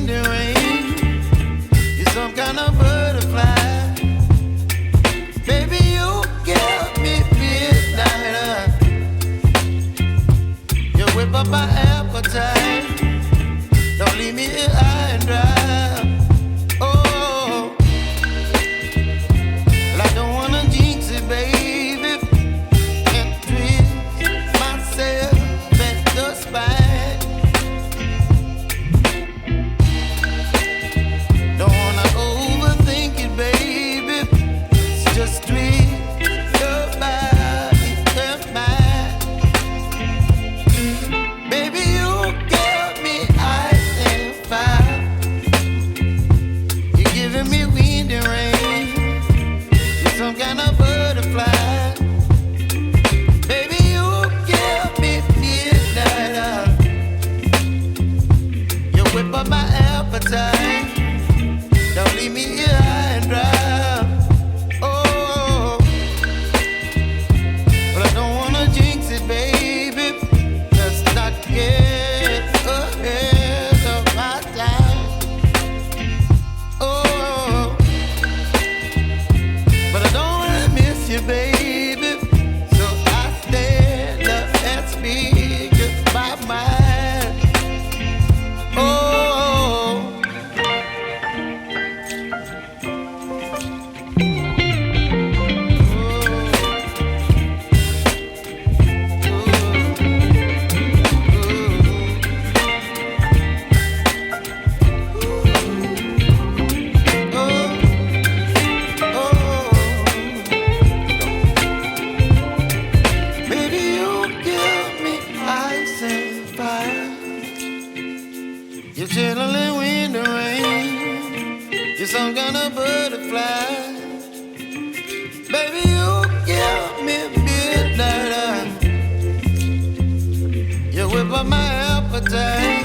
wind and rain. You're some kind of butterfly. Baby, you give me midnight. You whip up my appetite. Don't leave me here high and dry. Oh, well, I don't wanna jinx it, baby, and twist myself at the spine. Don't wanna overthink it, baby. It's just twist your body and mine. Baby, you give me ice and fire. You're giving me wind and rain. You're some kind of butterfly. Baby, you give me midnight. You whip up my appetite. Don't leave me here high and dry. Oh, but I don't wanna jinx it, baby. Let's not get ahead of my time. Oh, but I don't wanna miss you, baby. So I stand up and speak my mind. Oh. Baby, you give me ice and fire. You're chilling wind and rain. You're some kind of butterfly. Baby, you give me midnight. You whip up my appetite.